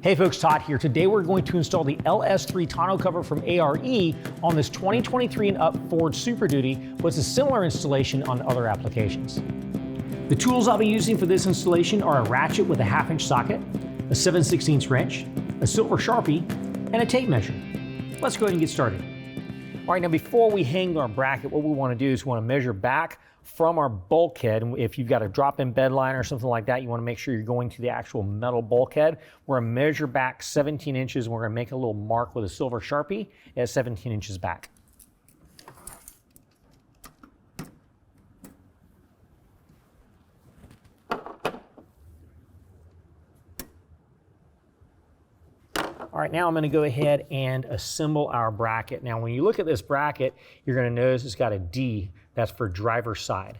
Hey folks, Todd here. Today we're going to install the LS3 tonneau cover from A.R.E. on this 2023 and up Ford Super Duty, but it's a similar installation on other applications. The tools I'll be using for this installation are a ratchet with a 1/2-inch socket, a 7/16 wrench, a silver Sharpie, and a tape measure. Let's go ahead and get started. All right, now before we hang our bracket, what we want to do is we want to measure back from our bulkhead. And if you've got a drop-in bed line or something like that, you want to make sure you're going to the actual metal bulkhead. We're going to measure back 17 inches, and we're going to make a little mark with a silver Sharpie at 17 inches back. All right, now I'm going to go ahead and assemble our bracket. Now, when you look at this bracket, you're going to notice it's got a D. That's for driver's side.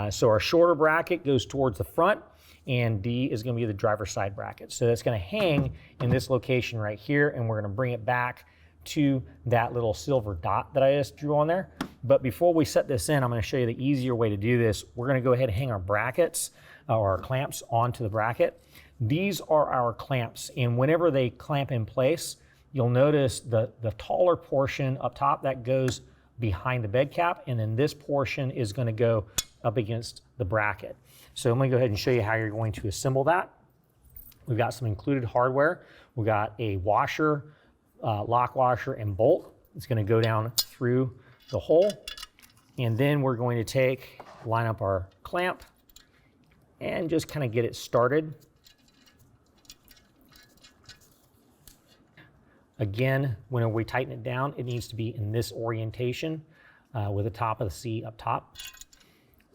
So our shorter bracket goes towards the front, and D is going to be the driver's side bracket. So that's going to hang in this location right here, and we're going to bring it back to that little silver dot that I just drew on there. But before we set this in, I'm going to show you the easier way to do this. We're going to go ahead and hang our brackets or our clamps onto the bracket. These are our clamps, and whenever they clamp in place, you'll notice the taller portion up top that goes behind the bed cap, and then this portion is going to go up against the bracket. So I'm going to go ahead and show you how you're going to assemble that. We've got some included hardware. We've got a washer, lock washer, and bolt. It's going to go down through the hole, and then we're going to line up our clamp and just kind of get it started. Again, when we tighten it down, it needs to be in this orientation with the top of the C up top.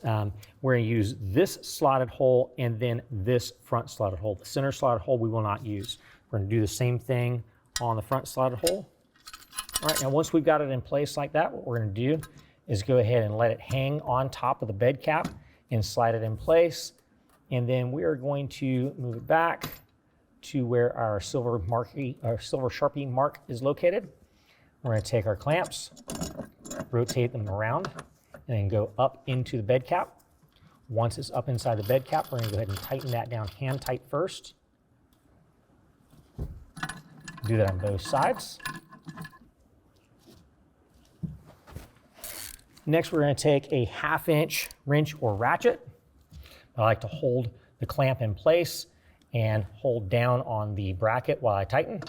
We're going to use this slotted hole and then this front slotted hole. The center slotted hole we will not use. We're going to do the same thing on the front slotted hole. All right, now once we've got it in place like that, what we're going to do is go ahead and let it hang on top of the bed cap and slide it in place. And then we are going to move it back to where our silver Sharpie mark is located. We're going to take our clamps, rotate them around, and then go up into the bed cap. Once it's up inside the bed cap, we're going to go ahead and tighten that down hand tight first. Do that on both sides. Next, we're going to take a 1/2-inch wrench or ratchet. I like to hold the clamp in place and hold down on the bracket while I tighten.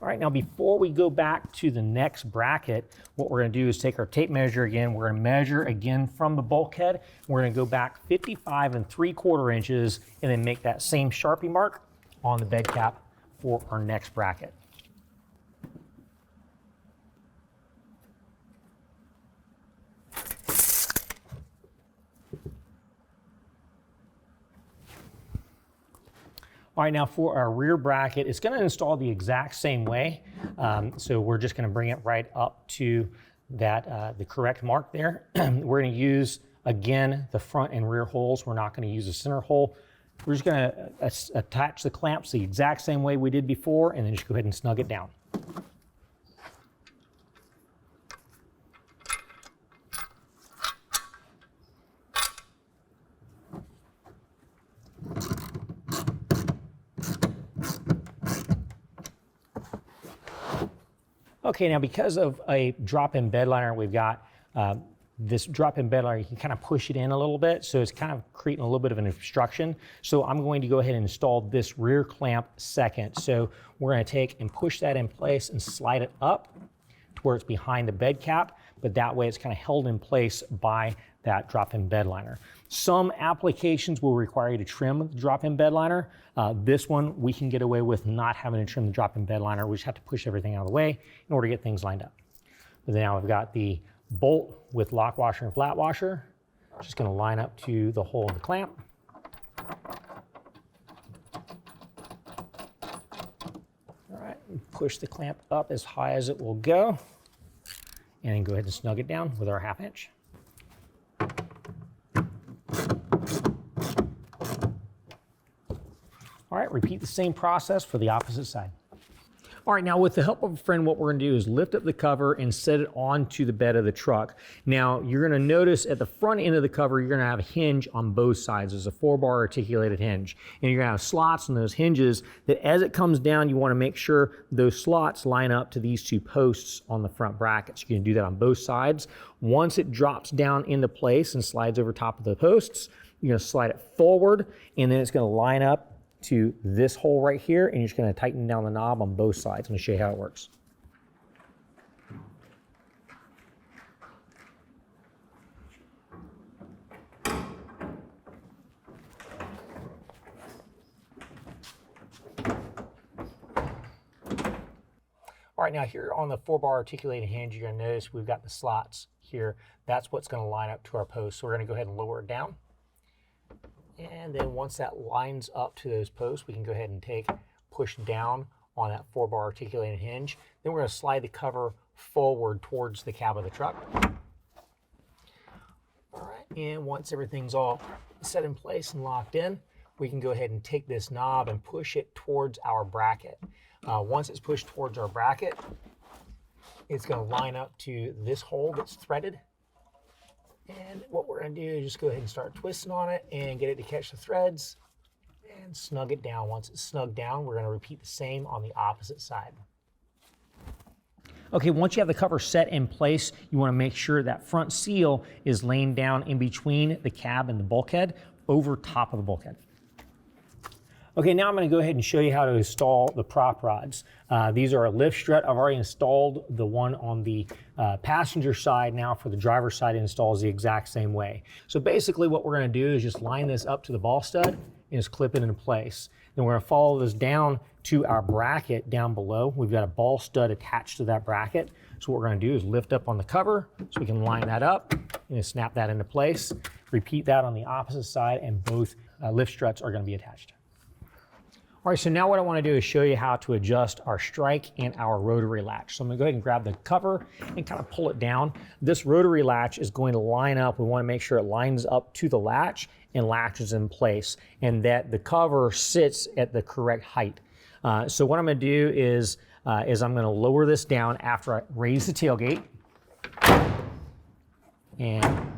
All right, now before we go back to the next bracket, what we're going to do is take our tape measure again. We're going to measure again from the bulkhead. We're going to go back 55 3/4 inches and then make that same Sharpie mark on the bed cap for our next bracket. All right, now for our rear bracket, it's going to install the exact same way. So we're just going to bring it right up to that the correct mark there. We're going to use, again, the front and rear holes. We're not going to use a center hole. We're just going to attach the clamps the exact same way we did before, and then just go ahead and snug it down. Okay, now because of a drop-in bed liner, we've got this drop-in bed liner, you can kind of push it in a little bit, so it's kind of creating a little bit of an obstruction. So I'm going to go ahead and install this rear clamp second. So we're going to take and push that in place and slide it up to where it's behind the bed cap, but that way it's kind of held in place by that drop-in bed liner. Some applications will require you to trim the drop-in bed liner. This one, we can get away with not having to trim the drop-in bed liner. We just have to push everything out of the way in order to get things lined up. But now we've got the bolt with lock washer and flat washer. Just going to line up to the hole in the clamp. All right, push the clamp up as high as it will go, and then go ahead and snug it down with our 1/2 inch. right, repeat the same process for the opposite side. All right, now with the help of a friend, what we're gonna do is lift up the cover and set it onto the bed of the truck. Now, you're gonna notice at the front end of the cover, you're gonna have a hinge on both sides. There's a 4-bar articulated hinge. And you're gonna have slots in those hinges that as it comes down, you wanna make sure those slots line up to these 2 posts on the front brackets. You can do that on both sides. Once it drops down into place and slides over top of the posts, you're gonna slide it forward, and then it's gonna line up to this hole right here, and you're just going to tighten down the knob on both sides. I'm going to show you how it works. All right, now here on the 4-bar articulated hinge, you're going to notice we've got the slots here. That's what's going to line up to our post. So we're going to go ahead and lower it down. And then once that lines up to those posts, we can go ahead and push down on that 4-bar articulated hinge. Then we're going to slide the cover forward towards the cab of the truck. All right, and once everything's all set in place and locked in, we can go ahead and take this knob and push it towards our bracket. Once it's pushed towards our bracket, it's going to line up to this hole that's threaded. And what we're going to do is just go ahead and start twisting on it and get it to catch the threads and snug it down. Once it's snugged down, we're going to repeat the same on the opposite side. Okay, once you have the cover set in place, you want to make sure that front seal is laying down in between the cab and the bulkhead over top of the bulkhead. Okay, now I'm going to go ahead and show you how to install the prop rods. These are a lift strut. I've already installed the one on the passenger side. Now for the driver's side, it installs the exact same way. So basically what we're going to do is just line this up to the ball stud and just clip it into place. Then we're going to follow this down to our bracket down below. We've got a ball stud attached to that bracket. So what we're going to do is lift up on the cover so we can line that up and snap that into place. Repeat that on the opposite side, and both lift struts are going to be attached. All right, so now what I want to do is show you how to adjust our strike and our rotary latch. So I'm going to go ahead and grab the cover and kind of pull it down. This rotary latch is going to line up. We want to make sure it lines up to the latch and latches in place, and that the cover sits at the correct height. So what I'm going to do is I'm going to lower this down after I raise the tailgate, and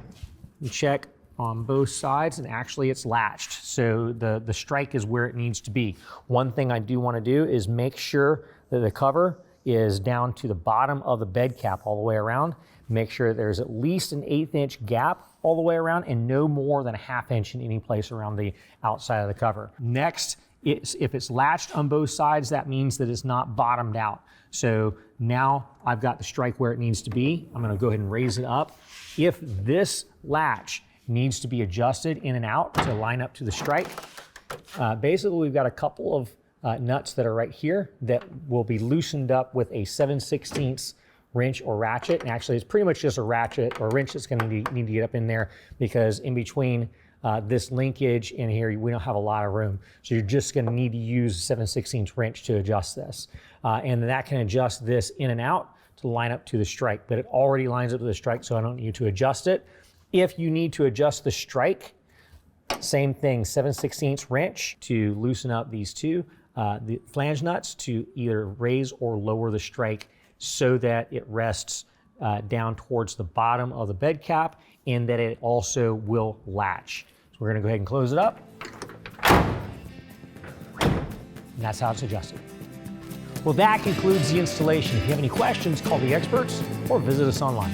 check on both sides, and actually it's latched. So the strike is where it needs to be. One thing I do want to do is make sure that the cover is down to the bottom of the bed cap all the way around. Make sure there's at least an 1/8 inch gap all the way around, and no more than a 1/2 inch in any place around the outside of the cover. Next, if it's latched on both sides, that means that it's not bottomed out. So now I've got the strike where it needs to be. I'm going to go ahead and raise it up. If this latch needs to be adjusted in and out to line up to the strike, basically we've got a couple of nuts that are right here that will be loosened up with a 7/16 wrench or ratchet. And actually it's pretty much just a ratchet or wrench that's going to need to get up in there, because in between this linkage and here we don't have a lot of room. So you're just going to need to use a 7/16 wrench to adjust this. And that can adjust this in and out to line up to the strike, but it already lines up to the strike, so I don't need to adjust it. If you need to adjust the strike, same thing, 7/16 wrench to loosen up these two, the flange nuts to either raise or lower the strike so that it rests down towards the bottom of the bed cap, and that it also will latch. So we're gonna go ahead and close it up. And that's how it's adjusted. Well, that concludes the installation. If you have any questions, call the experts or visit us online.